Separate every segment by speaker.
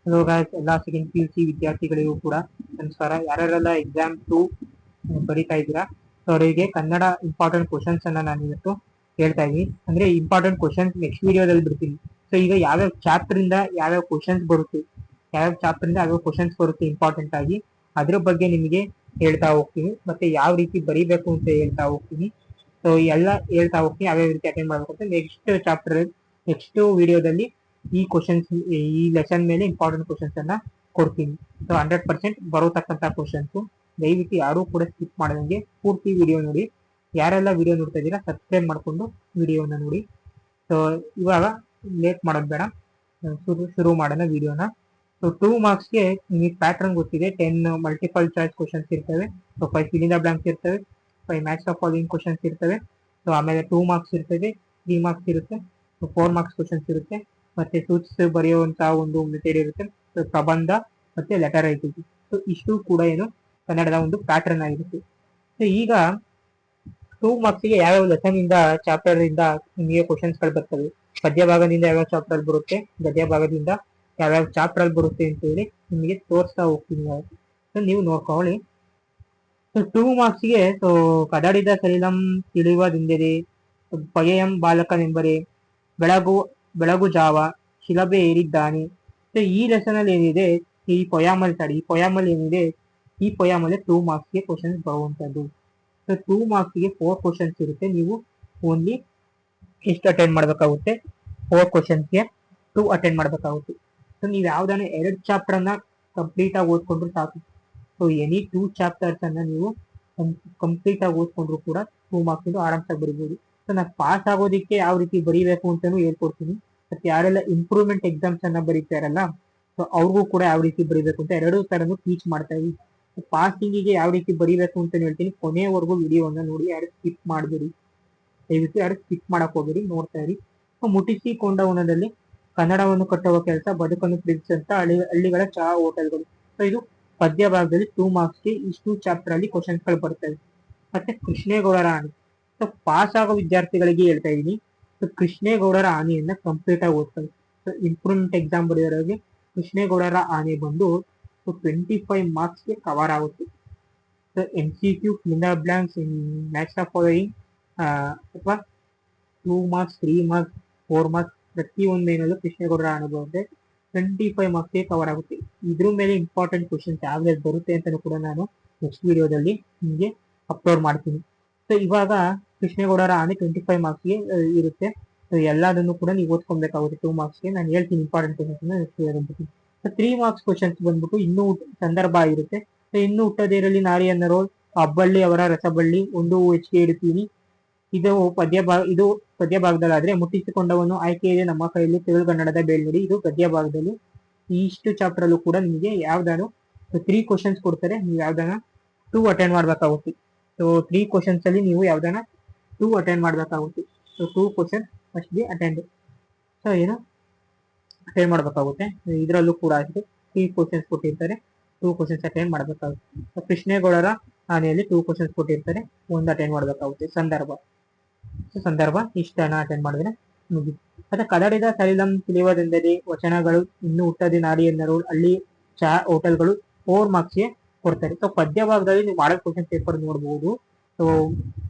Speaker 1: ಇವಾಗ ಎಲ್ಲ second P U C ವಿದ್ಯಾರ್ಥಿಗಳಿಗೂ ಕೂಡ ನಮಸ್ಕಾರ. ಯಾರ್ಯಾರೆಲ್ಲ ಎಕ್ಸಾಮ್ 2 ಬರೀತಾ ಇದ್ದೀರಾ, ಸೊ ಅವರಿಗೆ ಕನ್ನಡ ಇಂಪಾರ್ಟೆಂಟ್ ಕ್ವಶನ್ಸ್ ಅನ್ನ ನಾನು ಇವತ್ತು ಹೇಳ್ತಾ ಇದ್ದೀನಿ. ಅಂದ್ರೆ ಇಂಪಾರ್ಟೆಂಟ್ ಕ್ವಶನ್ಸ್ ನೆಕ್ಸ್ಟ್ ವಿಡಿಯೋದಲ್ಲಿ ಬಿಡ್ತೀನಿ. ಸೊ ಈಗ ಯಾವ್ಯಾವ ಚಾಪ್ಟರ್ ಇಂದ ಯಾವ್ಯಾವ ಕ್ವಶನ್ಸ್ ಬರುತ್ತೆ, ಯಾವ್ಯಾವ ಚಾಪ್ಟರ್ ಇಂದ ಯಾವ್ಯಾವ ಕ್ವಶನ್ಸ್ ಬರುತ್ತೆ ಇಂಪಾರ್ಟೆಂಟ್ ಆಗಿ, ಅದ್ರ ಬಗ್ಗೆ ನಿಮಗೆ ಹೇಳ್ತಾ ಹೋಗ್ತೀನಿ. ಮತ್ತೆ ಯಾವ ರೀತಿ ಬರೀಬೇಕು ಅಂತ ಹೇಳ್ತಾ ಹೋಗ್ತೀನಿ. ಸೊ ಎಲ್ಲ ಹೇಳ್ತಾ ಹೋಗ್ತೀನಿ, ಯಾವ್ಯಾವ ರೀತಿ ಅಟೆಂಡ್ ಮಾಡ್ಬೇಕು ಅಂತ. ನೆಕ್ಸ್ಟ್ ವಿಡಿಯೋದಲ್ಲಿ ಈ ಕ್ವಶನ್ಸ್, ಈ ಲೆಸನ್ ಮೇಲೆ ಇಂಪಾರ್ಟೆಂಟ್ ಕ್ವಶನ್ಸ್ ಅನ್ನ ಕೊಡ್ತೀನಿ. ಸೊ 100% ಬರೋತಕ್ಕಂತ ಕ್ವಶನ್ಸ್. ದಯವಿಟ್ಟು ಯಾರು ಕೂಡ ಸ್ಕಿಪ್ ಮಾಡದಂಗೆ ಪೂರ್ತಿ ವಿಡಿಯೋ ನೋಡಿ. ಯಾರೆಲ್ಲ ವಿಡಿಯೋ ನೋಡ್ತಾ ಇದ್ದೀರಾ ಸಬ್ಸ್ಕ್ರೈಬ್ ಮಾಡ್ಕೊಂಡು ವಿಡಿಯೋನ ನೋಡಿ. ಸೊ ಇವಾಗ ಲೇಟ್ ಮಾಡೋದು ಬೇಡ, ಶುರು ಮಾಡೋಣ ವಿಡಿಯೋನ. ಸೊ 2 ಮಾರ್ಕ್ಸ್ಗೆ ನಿಮಗೆ ಪ್ಯಾಟರ್ನ್ ಗೊತ್ತಿದೆ. 10 ಮಲ್ಟಿಪಲ್ ಚಾಯ್ಸ್ ಕ್ವಶನ್ಸ್ ಇರ್ತವೆ, so 5 fill in the blanks ಇರ್ತವೆ, 5 ಮ್ಯಾಚ್ ದ ಫಾಲೋಯಿಂಗ್ ಕ್ವಶನ್ಸ್ ಇರ್ತವೆ. ಸೊ ಆಮೇಲೆ 2 ಮಾರ್ಕ್ಸ್ ಇರ್ತದೆ, 3 ಮಾರ್ಕ್ಸ್ ಇರುತ್ತೆ, 4 ಮಾರ್ಕ್ಸ್ ಕ್ವಶನ್ಸ್ ಇರುತ್ತೆ, ಮತ್ತೆ ಸೂಚಿಸಿ ಬರೆಯುವಂತಹ ಒಂದು ಮೆಥಡ್ ಇರುತ್ತೆ, ಪ್ರಬಂಧ ಮತ್ತೆ ಲೆಟರ್ ರೈಟಿಂಗ್. ಸೊ ಇಷ್ಟು ಕೂಡ ಏನು ಕನ್ನಡದ ಒಂದು ಪ್ಯಾಟರ್ನ್ ಆಗಿರುತ್ತೆ. ಸೊ ಈಗ 2 ಮಾರ್ಕ್ಸ್ಗೆ ಯಾವ್ಯಾವ ಲೆಸನ್ ಇಂದ, ಚಾಪ್ಟರ್ ಇಂದ ನಿಮಗೆ ಕ್ವಶನ್ಸ್ ಗಳು ಬರ್ತವೆ, ಪದ್ಯ ಭಾಗದಿಂದ ಯಾವ್ಯಾವ ಚಾಪ್ಟರ್ ಬರುತ್ತೆ, ಗದ್ಯ ಭಾಗದಿಂದ ಯಾವ್ಯಾವ ಚಾಪ್ಟರ್ ಬರುತ್ತೆ ಅಂತ ಹೇಳಿ ನಿಮಗೆ ತೋರಿಸ್ತಾ ಹೋಗ್ತೀನಿ. ಸೊ ನೀವು ನೋಡ್ಕೊಳ್ಳಿ. ಸೊ 2 ಮಾರ್ಕ್ಸ್ಗೆ ಸೊ ಕದಡಿದ ಸಲಿಲಂ ತಿಳಿಯುವುದೆಂದರೆ, ಪಯಂ ಬಾಲಕನೆಂಬರೆ, ಬೆಳಗು ಜಾವ ಶಿಲಬೆ ಏರಿದ್ದಾನೆ. ಸೊ ಈ ಲೆಸನ್ ಅಲ್ಲಿ ಏನಿದೆ, ಈ ಪೊಯಾಮಲ್ ಏನಿದೆ, ಈ ಪೊಯಾಮಲ್ಲಿ 2 ಮಾರ್ಕ್ಸ್ಗೆ ಕ್ವಶನ್ಸ್ ಬರುವಂತದ್ದು. ಸೊ 2 ಮಾರ್ಕ್ಸ್ಗೆ 4 ಕ್ವಶನ್ಸ್ ಇರುತ್ತೆ. ನೀವು ಓನ್ಲಿ ಎಷ್ಟು ಅಟೆಂಡ್ ಮಾಡಬೇಕಾಗುತ್ತೆ, 4 ಕ್ವಶನ್ಸ್ಗೆ 2 ಅಟೆಂಡ್ ಮಾಡಬೇಕಾಗುತ್ತೆ. ಸೊ ನೀವು ಯಾವ್ದಾನ 2 ಚಾಪ್ಟರ್ ಅನ್ನ ಕಂಪ್ಲೀಟ್ ಆಗಿ ಓದ್ಕೊಂಡ್ರು ಸಾಕು. ಸೊ ಎನಿ 2 ಚಾಪ್ಟರ್ಸ್ ಅನ್ನ ನೀವು ಕಂಪ್ಲೀಟ್ ಆಗಿ ಓದ್ಕೊಂಡ್ರು ಕೂಡ 2 ಮಾರ್ಕ್ಸ್ ಆರಾಮ್ಸಾಗಿ ಬರೀಬಹುದು. ಸೊ ನಾನು ಪಾಸ್ ಆಗೋದಿಕ್ಕೆ ಯಾವ ರೀತಿ ಬರೀಬೇಕು ಅಂತಾನು ಹೇಳ್ಕೊಡ್ತೀನಿ. ಮತ್ತೆ ಯಾರೆಲ್ಲ ಇಂಪ್ರೂವ್ಮೆಂಟ್ ಎಕ್ಸಾಮ್ಸ್ ಅನ್ನ ಬರೀತಾರಲ್ಲ, ಸೊ ಅವ್ರಿಗೂ ಕೂಡ ಯಾವ ರೀತಿ ಬರೀಬೇಕು ಅಂತ 2 ತರನು ಟೀಚ್ ಮಾಡ್ತಾ ಇದೀವಿ. ಪಾಸಿಂಗಿಗೆ ಯಾವ ರೀತಿ ಬರೀಬೇಕು ಅಂತ ಹೇಳ್ತೀನಿ. ಕೊನೆಯವರೆಗೂ ವಿಡಿಯೋನ ನೋಡಿ, ಯಾರು ಸ್ಕಿಪ್ ಮಾಡಬೇಡಿ, ದಯವಿಟ್ಟು ಯಾರು ಸ್ಕಿಪ್ ಮಾಡಕ್ ಹೋಗ್ಬೇಡಿ, ನೋಡ್ತಾ ಇರಿ. ಮುಟ್ಟಿಸಿಕೊಂಡವನದಲ್ಲಿ ಕನ್ನಡವನ್ನು ಕಟ್ಟುವ ಕೆಲಸ ಬದುಕನ್ನು ಪ್ರೀತಿಸಂತ ಹಳ್ಳಿಗಳ ಚಹಾ ಹೋಟೆಲ್ಗಳು. ಸೊ ಇದು ಪದ್ಯ ಭಾಗದಲ್ಲಿ 2 ಮಾರ್ಕ್ಸ್ಗೆ ಇಷ್ಟು ಚಾಪ್ಟರ್ ಅಲ್ಲಿ ಕ್ವಶನ್ಸ್ ಗಳು ಬರ್ತವೆ. ಮತ್ತೆ ಕೃಷ್ಣೇಗೌಡರ ಆನೆ, ಸೊ ಪಾಸ್ ಆಗೋ ವಿದ್ಯಾರ್ಥಿಗಳಿಗೆ ಹೇಳ್ತಾ ಇದೀನಿ. ಸೊ ಕೃಷ್ಣೇಗೌಡರ ಆನೆಯನ್ನ ಕಂಪ್ಲೀಟ್ ಆಗಿ ಓದ್ತಾರೆ. ಸೊ ಇಂಪ್ರೂವ್ಮೆಂಟ್ ಎಕ್ಸಾಮ್ ಬರೆಯೋರಿಗೆ ಕೃಷ್ಣೇಗೌಡರ ಆನೆ ಬಂದು 25 ಮಾರ್ಕ್ಸ್ಗೆ ಕವರ್ ಆಗುತ್ತೆ. So MCQ, fill in the blanks, match the following, ಅಥವಾ 2 ಮಾರ್ಕ್ಸ್, 3 ಮಾರ್ಕ್ಸ್, 4 ಮಾರ್ಕ್ಸ್ ಪ್ರತಿಯೊಂದು ಏನಲ್ಲೂ ಕೃಷ್ಣೇಗೌಡರ ಆನೆ ಬರುತ್ತೆ. 25 ಮಾರ್ಕ್ಸ್ಗೆ ಕವರ್ ಆಗುತ್ತೆ. ಇದ್ರ ಮೇಲೆ ಇಂಪಾರ್ಟೆಂಟ್ ಕ್ವಶನ್ಸ್ ಯಾವ್ದು ಬರುತ್ತೆ ಅಂತಾನು ಕೂಡ ನಾನು ನೆಕ್ಸ್ಟ್ ವಿಡಿಯೋದಲ್ಲಿ ನಿಮಗೆ ಅಪ್ಲೋಡ್ ಮಾಡ್ತೀನಿ. ಸೊ ಇವಾಗ ಕೃಷ್ಣೇಗೌಡರ ಆನೆ 25 ಮಾರ್ಕ್ಸ್ಗೆ ಇರುತ್ತೆ. ಸೊ ಎಲ್ಲದನ್ನು ಕೂಡ ನೀವು ಓದ್ಕೊಬೇಕಾಗುತ್ತೆ. 2 ಮಾರ್ಕ್ಸ್ಗೆ ನಾನು ಹೇಳ್ತೀನಿ ಇಂಪಾರ್ಟೆಂಟ್ ಕ್ವಶನ್ಸ್ ನೆಕ್ಸ್ಟ್ ವಿಡಿಯೋದಲ್ಲಿ. ಸೊ 3 ಮಾರ್ಕ್ಸ್ ಕ್ವಶನ್ಸ್ ಬಂದ್ಬಿಟ್ಟು ಇನ್ನೂ ಸಂದರ್ಭ ಇರುತ್ತೆ. ಸೊ ಇನ್ನು ಹುಟ್ಟದೇರಲ್ಲಿ ನಾರಿ ಅನ್ನರೋ, ಅಬ್ಬಳ್ಳಿ ಅವರ ರಸಬಳ್ಳಿ, ಒಂದು ಹೆಚ್ಚಿಗೆ ಇಡುತ್ತೀನಿ. ಇದು ಪದ್ಯ ಭಾಗದಲ್ಲಾದ್ರೆ, ಮುಟ್ಟಿಸಿಕೊಂಡವನು ಆಯ್ಕೆ ಇದೆ ನಮ್ಮ ಕೈಯಲ್ಲಿ, ತೆಲುಗನ್ನಡದ ಬೇಲ್ನುಡಿ, ಇದು ಗದ್ಯ ಭಾಗದಲ್ಲಿ. ಇಷ್ಟು ಚಾಪ್ಟರ್ ಅಲ್ಲೂ ಕೂಡ ನಿಮಗೆ ಯಾವ್ದಾದ್ರು 3 ಕ್ವಶನ್ಸ್ ಕೊಡ್ತಾರೆ, ನೀವು ಯಾವ್ದಾನ 2 ಅಟೆಂಡ್ ಮಾಡ್ಬೇಕಾಗುತ್ತೆ. ಸೊ 3 ಕ್ವಶನ್ಸ್ ಅಲ್ಲಿ ನೀವು ಯಾವ್ದಾನ 2 ಅಟೆಂಡ್ ಮಾಡ್ಬೇಕಾಗುತ್ತೆ. ಸೊ 2 ಕ್ವಶನ್ಸ್ ಫಸ್ಟ್ ಗೆ ಅಟೆಂಡ್ ಮಾಡ್ಬೇಕಾಗುತ್ತೆ. ಇದರಲ್ಲೂ ಕೂಡ ಅಷ್ಟೇ 3 ಕ್ವಶನ್ಸ್ ಕೊಟ್ಟಿರ್ತಾರೆ, 2 ಕ್ವಶನ್ಸ್ ಅಟೆಂಡ್ ಮಾಡ್ಬೇಕಾಗುತ್ತೆ. ಕೃಷ್ಣೇಗೌಡರ ಆನೆಯಲ್ಲಿ 2 ಕ್ವಶನ್ಸ್ ಕೊಟ್ಟಿರ್ತಾರೆ, 1 ಅಟೆಂಡ್ ಮಾಡ್ಬೇಕಾಗುತ್ತೆ. ಸಂದರ್ಭ ಇಷ್ಟನ್ನ ಅಟೆಂಡ್ ಮಾಡಿದ್ರೆ ಮುಗಿತು. ಮತ್ತೆ ಕದಡಿದ ಸಲಿಲಂ ತಿಳಿಯುವುದೆಂದರೆ, ವಚನಗಳು, ಇನ್ನು ಹುಟ್ಟದೆ ನಾಡಿ ಎನ್ನರು, ಹಳ್ಳಿ ಚಹಾ ಹೋಟೆಲ್ಗಳು 4 ಮಾರ್ಕ್ಸ್ಗೆ ಕೊಡ್ತಾರೆ. ಸೊ ಪದ್ಯ ಭಾಗದಲ್ಲಿ ನೀವು ಮಾಡೋ ಕ್ವಶನ್ ಪೇಪರ್ ನೋಡಬಹುದು. ಸೊ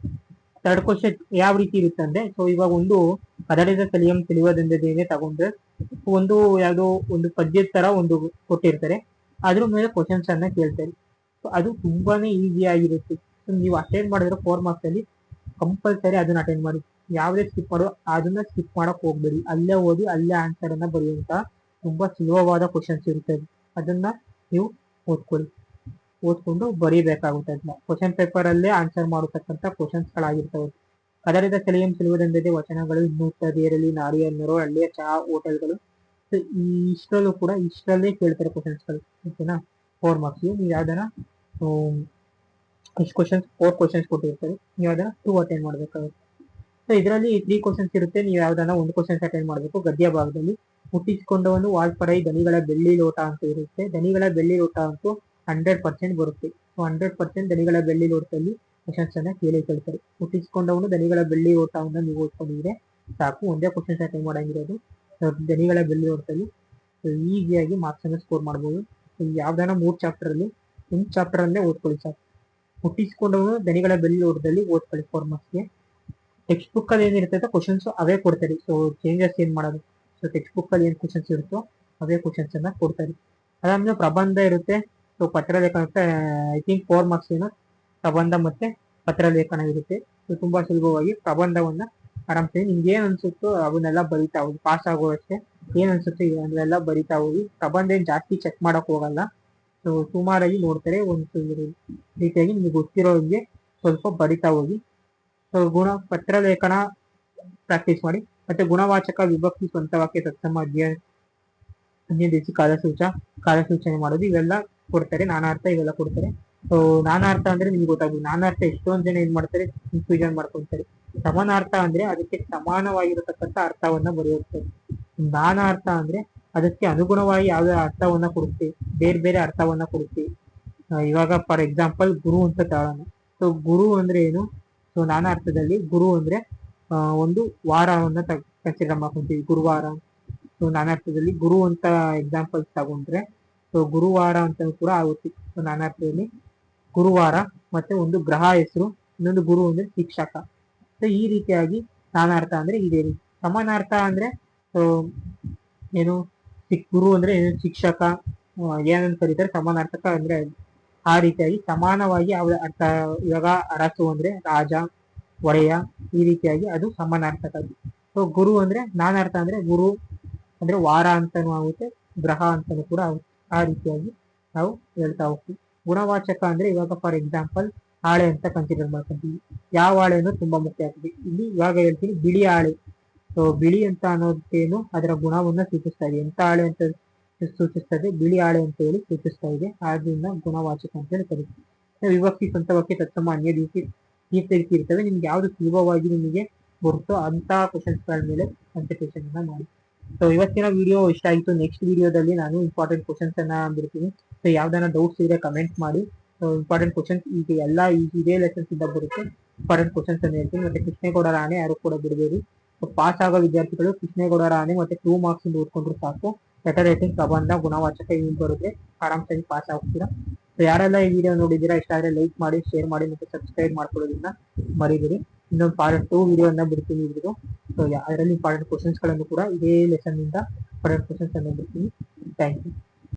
Speaker 1: 3rd ಕ್ವಶನ್ ಯಾವ ರೀತಿ ಇರುತ್ತೆ ಅಂದ್ರೆ, ಸೊ ಇವಾಗ ಒಂದು ಕದಡಿದ ಸಲಿಲಂ ತಿಳಿಯುವುದೆಂದರೆ ತಗೊಂಡ್ರೆ, ಒಂದು ಯಾವ್ದೋ ಒಂದು ಪದ್ಯದ ತರ ಒಂದು ಕೊಟ್ಟಿರ್ತಾರೆ, ಅದ್ರ ಮೇಲೆ ಕ್ವಶನ್ಸ್ ಅನ್ನ ಕೇಳ್ತಾರೆ. ಸೊ ಅದು ತುಂಬಾನೇ ಈಸಿ ಆಗಿರುತ್ತೆ. ಸೊ ನೀವು ಅಟೆಂಡ್ ಮಾಡಿದ್ರೆ 4 ಮಾರ್ಕ್ಸ್ ಅಲ್ಲಿ ಕಂಪಲ್ಸರಿ ಅದನ್ನ ಅಟೆಂಡ್ ಮಾಡಿ. ಯಾವುದೇ ಸ್ಕಿಪ್ ಮಾಡೋ ಅದನ್ನ ಸ್ಕಿಪ್ ಮಾಡಕ್ ಹೋಗ್ಬೇಡಿ. ಅಲ್ಲೇ ಓದಿ ಅಲ್ಲೇ ಆನ್ಸರ್ ಅನ್ನ ಬರೆಯುವಂತ ತುಂಬಾ ಸುಲಭವಾದ ಕ್ವಶನ್ಸ್ ಇರುತ್ತೆ. ಅದನ್ನ ನೀವು ಓದ್ಕೊಂಡು ಬರೀಬೇಕಾಗುತ್ತೆ. ಅದನ್ನ ಕ್ವಶನ್ ಪೇಪರ್ ಅಲ್ಲೇ ಆನ್ಸರ್ ಮಾಡತಕ್ಕಂತ ಕ್ವಶನ್ಸ್ ಗಳಾಗಿರ್ತವೆ. ಕದಡಿದ ಸಲಿಲಂ ತಿಳಿಯುವುದೆಂದರೆ, ವಚನಗಳು, ಇನ್ನು ಹುಟ್ಟದೇರಲ್ಲಿ ನಾಡಿ ಅನ್ನರೋ, ಹಳ್ಳಿಯ ಚಹಾ ಹೋಟೆಲ್ಗಳು. ಇಷ್ಟರಲ್ಲೂ ಕೂಡ ಇಷ್ಟರಲ್ಲೇ ಕೇಳ್ತಾರೆ ಕ್ವಶನ್ಸ್ ಗಳು. ಓಕೆನಾ? 4 ಮಾರ್ಕ್ಸ್ ನೀವು ಯಾವ್ದಾನ ಇಷ್ಟು ಕ್ವಶನ್ಸ್ 4 ಕ್ವಶನ್ಸ್ ಕೊಟ್ಟಿರ್ತಾರೆ, ನೀವು ಯಾವ್ದಾನ 2 ಅಟೆಂಡ್ ಮಾಡ್ಬೇಕಾಗುತ್ತೆ. ಸೊ ಇದರಲ್ಲಿ 3 ಕ್ವಶನ್ಸ್ ಇರುತ್ತೆ, ನೀವು ಯಾವ್ದಾನ 1 ಕ್ವಶನ್ಸ್ ಅಟೆಂಡ್ ಮಾಡಬೇಕು. ಗದ್ಯ ಭಾಗದಲ್ಲಿ ಮುಟ್ಟಿಸಿಕೊಂಡವನು ವಾಲ್ಪರೈ, ದನಿಗಳ ಬೆಳ್ಳಿ ಲೋಟ ಅಂತ ಇರುತ್ತೆ. ದನಿಗಳ ಬೆಳ್ಳಿ ಲೋಟ ಅಂತೂ 100% ಬರುತ್ತೆ. ಸೊ 100% ದನಿಗಳ ಬೆಳ್ಳಿ ಲೋಟದಲ್ಲಿ ಕ್ವಶನ್ಸ್ ಅನ್ನ ಕೇಳ್ತಾರೆ. ಮುಟ್ಟಿಸಿಕೊಂಡವನು ದನಿಗಳ ಬೆಳ್ಳಿ ಲೋಟವನ್ನ ನೀವು ಓದ್ಕೊಂಡಿದ್ರೆ ಸಾಕು, ಒಂದೇ ಕ್ವಶನ್ಸ್ ಅಟೆಂಡ್ ಮಾಡಂಗಿರೋದು ದನಿಗಳ ಬೆಳ್ಳಿ ಲೋಟದಲ್ಲಿ. ಈಸಿಯಾಗಿ ಮಾರ್ಕ್ಸ್ ಅನ್ನು ಸ್ಕೋರ್ ಮಾಡ್ಬೋದು. ಯಾವ್ದಾನ 3 ಚಾಪ್ಟರ್ ಅಲ್ಲಿ ಒಂದು ಚಾಪ್ಟರ್ ಅಲ್ಲೇ ಓದ್ಕೊಳ್ಳಿ ಸಾಕು. ಹುಟ್ಟಿಸಿಕೊಂಡವನು ದನಿಗಳ ಬೆಳ್ಳಿ ಓಟದಲ್ಲಿ ಓದ್ಕೊಳ್ಳಿ 4 ಮಾರ್ಕ್ಸ್ಗೆ. ಟೆಕ್ಸ್ಟ್ ಬುಕ್ ಅಲ್ಲಿ ಏನಿರ್ತೈತೆ ಕ್ವಶನ್ಸ್ ಅವೇ ಕೊಡ್ತಾರೆ. ಸೊ ಚೇಂಜಸ್ ಏನ್ ಮಾಡೋದು. ಸೊ ಟೆಕ್ಸ್ಟ್ ಬುಕ್ ಅಲ್ಲಿ ಏನ್ ಕ್ವಶನ್ಸ್ ಇರುತ್ತೋ ಅವೇ ಕ್ವಶನ್ಸ್ ಅನ್ನ ಕೊಡ್ತಾರೆ. ಅದಾದ್ಮೇಲೆ ಪ್ರಬಂಧ ಇರುತ್ತೆ. ಸೊ ಪತ್ರಲೇಖನ ಐ ಥಿಂಕ್ 4 ಮಾರ್ಕ್ಸ್ ಏನೋ ಪ್ರಬಂಧ ಮತ್ತೆ ಪತ್ರಲೇಖನ ಇರುತ್ತೆ. ಸೊ ತುಂಬಾ ಸುಲಭವಾಗಿ ಪ್ರಬಂಧವನ್ನ ಆರಾಮ್ಸೆ ನಿಮ್ಗೆ ಏನ್ ಅನ್ಸುತ್ತೋ ಅವನ್ನೆಲ್ಲ ಬರಿತಾ ಹೋಗಿ, ಪಾಸ್ ಆಗೋವಷ್ಟೇ ಏನ್ ಅನ್ಸುತ್ತೆ ಅದನ್ನೆಲ್ಲ ಬರಿತಾ ಹೋಗಿ. ಪ್ರಬಂಧ ಏನ್ ಜಾಸ್ತಿ ಚೆಕ್ ಮಾಡಕ್ ಹೋಗಲ್ಲ. ಸೊ ಸುಮಾರಾಗಿ ನೋಡ್ತಾರೆ. ಒಂದು ರೀತಿಯಾಗಿ ನಿಮ್ಗೆ ಗೊತ್ತಿರೋಂಗೆ ಸ್ವಲ್ಪ ಬರಿತಾ ಹೋಗಿ. ಸೊ ಪತ್ರಲೇಖನ ಪ್ರಾಕ್ಟೀಸ್ ಮಾಡಿ. ಮತ್ತೆ ಗುಣವಾಚಕ, ವಿಭಕ್ತಿ, ಸ್ವಂತ ವಾಕ್ಯ, ತತ್ಸಮ, ಅನ್ಯದೇಶಿ, ಕಾಲಸೂಚನೆ ಮಾಡೋದು ಇವೆಲ್ಲ ಕೊಡ್ತಾರೆ. ನಾನಾರ್ಥ ಇವೆಲ್ಲ ಕೊಡ್ತಾರೆ. ಸೊ ನಾನಾರ್ಥ ಅಂದ್ರೆ ನಿಮ್ಗೆ ಗೊತ್ತಾಗುತ್ತೆ. ನಾನಾರ್ಥ ಎಷ್ಟೊಂದ್ ಜನ ಏನ್ ಮಾಡ್ತಾರೆ, ಕನ್ಫ್ಯೂಷನ್ ಮಾಡ್ಕೊಂತಾರೆ. ಸಮಾನಾರ್ಥ ಅಂದ್ರೆ ಅದಕ್ಕೆ ಸಮಾನವಾಗಿರತಕ್ಕಂಥ ಅರ್ಥವನ್ನ ಬರೆಯುತ್ತೆ. ನಾನಾರ್ಥ ಅಂದ್ರೆ ಅದಕ್ಕೆ ಅನುಗುಣವಾಗಿ ಯಾವುದೇ ಅರ್ಥವನ್ನ ಕೊಡುತ್ತೆ, ಬೇರೆ ಬೇರೆ ಅರ್ಥವನ್ನ ಕೊಡುತ್ತೆ. ಇವಾಗ ಫಾರ್ ಎಕ್ಸಾಂಪಲ್ ಗುರು ಅಂತ ತಗೊಳ್ಳೋಣ. ಸೊ ಗುರು ಅಂದ್ರೆ ಏನು. ಸೊ ನಾನಾರ್ಥದಲ್ಲಿ ಗುರು ಅಂದ್ರೆ ಒಂದು ವಾರವನ್ನ ಕನ್ಸಿಡರ್ ಮಾಡ್ಕೊಂತೀವಿ, ಗುರುವಾರ. ಸೊ ನಾನಾರ್ಥದಲ್ಲಿ ಗುರು ಅಂತ ಎಕ್ಸಾಂಪಲ್ ತಗೊಂಡ್ರೆ ಸೊ ಗುರುವಾರ ಅಂತ ಕೂಡ ಆಗುತ್ತೆ. ಸೊ ನಾನಾರ್ಥದಲ್ಲಿ ಗುರುವಾರ ಮತ್ತೆ ಒಂದು ಗ್ರಹ ಹೆಸರು, ಇನ್ನೊಂದು ಗುರು ಅಂದ್ರೆ ಶಿಕ್ಷಕ. ಸೊ ಈ ರೀತಿಯಾಗಿ ನಾನಾರ್ಥ ಅಂದ್ರೆ ಇದೆ. ಸಮಾನಾರ್ಥ ಅಂದ್ರೆ ಸೊ ಏನು, ಗುರು ಅಂದ್ರೆ ಏನು, ಶಿಕ್ಷಕ ಏನಂತ ಕರೀತಾರೆ, ಸಮಾನಾರ್ಥಕ ಅಂದ್ರೆ ಆ ರೀತಿಯಾಗಿ ಸಮಾನವಾಗಿ ಅವರ ಅರ್ಥ. ಇವಾಗ ಅರಸು ಅಂದ್ರೆ ರಾಜ, ಒಡೆಯ, ಈ ರೀತಿಯಾಗಿ ಅದು ಸಮಾನಾರ್ಥಕ. ಸೊ ಗುರು ಅಂದ್ರೆ ನಾನಾರ್ಥ ಅಂದ್ರೆ ಗುರು ಅಂದ್ರೆ ವಾರ ಅಂತಾನೂ ಆಗುತ್ತೆ, ಗ್ರಹ ಅಂತಾನೂ ಕೂಡ ಆಗುತ್ತೆ. ಆ ರೀತಿಯಾಗಿ ನಾವು ಹೇಳ್ತಾ ಹೋಗ್ತೀವಿ. ಗುಣವಾಚಕ ಅಂದ್ರೆ ಇವಾಗ ಫಾರ್ ಎಕ್ಸಾಂಪಲ್ ಹಾಳೆ ಅಂತ ಕನ್ಸಿಡರ್ ಮಾಡ್ಕೊಂತೀವಿ. ಯಾವ ಹಾಳೆನೂ ತುಂಬಾ ಮುಖ್ಯ ಆಗ್ತದೆ. ಇಲ್ಲಿ ಇವಾಗ ಹೇಳ್ತೀನಿ ಬಿಳಿ ಹಾಳೆ. ಸೊ ಬಿಳಿ ಅಂತ ಅನ್ನೋದೇನು ಅದರ ಗುಣವನ್ನ ಸೂಚಿಸ್ತಾ ಇದೆ. ಎಂತ ಹಾಳೆ ಅಂತ ಸೂಚಿಸ್ತದೆ, ಬಿಳಿ ಹಾಳೆ ಅಂತ ಹೇಳಿ ಸೂಚಿಸ್ತಾ ಇದೆ. ಆದ್ರಿಂದ ಗುಣವಾಚಕ ಅಂತ ಹೇಳಿ ಕರೀತೀವಿ. ವಿಭಕ್ತಿ, ಸ್ವಂತ ವಾಕ್ಯ, ತತ್ಸಮ, ಅನ್ಯದೇಶಿ ಈ ರೀತಿ ಇರ್ತವೆ. ನಿಮ್ಗೆ ಯಾವ್ದು ಸುಲಭವಾಗಿ ನಿಮಗೆ ಬರುತ್ತೋ ಅಂತ ಕ್ವಶನ್ಸ್ ಗಳ ಮೇಲೆ ಕಾನ್ಸಂಟ್ರೇಷನ್ ಅನ್ನ ಮಾಡಿ. ಸೊ ಇವತ್ತಿನ ವಿಡಿಯೋ ಇಷ್ಟ ಆಯಿತು. ನೆಕ್ಸ್ಟ್ ವಿಡಿಯೋದಲ್ಲಿ ನಾನು ಇಂಪಾರ್ಟೆಂಟ್ ಕ್ವಶನ್ಸ್ ಅನ್ನ ಬಿಡ್ತೀನಿ. ಸೊ ಯಾವ್ದಾನ ಡೌಟ್ಸ್ ಇದ್ರೆ ಕಮೆಂಟ್ ಮಾಡಿ. ಸೊ ಇಂಪಾರ್ಟೆಂಟ್ ಕ್ವಶನ್ಸ್ ಈಗ ಎಲ್ಲ ಇದೇ ಲೆಸನ್ಸ್ ಇಂದ ಬರುತ್ತೆ. ಇಂಪಾರ್ಟೆಂಟ್ ಕ್ವಶನ್ಸ್ ಅನ್ನು ಹೇಳ್ತೀನಿ. ಮತ್ತೆ ಕೃಷ್ಣೇಗೌಡರ ಆನೆ ಯಾರು ಕೂಡ ಬಿಡಬೇಡಿ. ಸೊ ಪಾಸ್ ಆಗೋ ವಿದ್ಯಾರ್ಥಿಗಳು ಕೃಷ್ಣೇಗೌಡರ ಆನೆ ಮತ್ತೆ 2 ಮಾರ್ಕ್ಸ್ ಇಂದ ಓದ್ಕೊಂಡ್ರು ಸಾಕು. ಲೆಟರ್ ರೈಟಿಂಗ್, ಪ್ರಬಂಧ, ಗುಣವಾಚಕ ಇವು ಬರುತ್ತೆ, ಆರಾಮ್ಸಾಗಿ ಪಾಸ್ ಆಗ್ತೀರಾ. ಸೊ ಯಾರೆಲ್ಲ ಈ ವಿಡಿಯೋ ನೋಡಿದ್ದೀರಾ, ಇಷ್ಟ ಆದರೆ ಲೈಕ್ ಮಾಡಿ, ಶೇರ್ ಮಾಡಿ ಮತ್ತೆ ಸಬ್ಸ್ಕ್ರೈಬ್ ಮಾಡ್ಕೊಳ್ಳೋದನ್ನ ಮರಿಬೇಡಿ. ಇನ್ನೊಂದು ಪಾರ್ಟ್ 2 ವಿಡಿಯೋನ ಬಿಡ್ತೀನಿ ಇದ್ರದ್ದು. ಸೊ ಅದರಲ್ಲಿ ಇಂಪಾರ್ಟೆಂಟ್ ಕ್ವಶನ್ಸ್ ಗಳನ್ನು ಕೂಡ ಇದೇ ಲೆಸನ್ ಇಂದ ಇಂಪಾರ್ಟೆಂಟ್ ಕ್ವಶನ್ಸ್ ಅನ್ನು ಬಿಡ್ತೀನಿ. Thank you.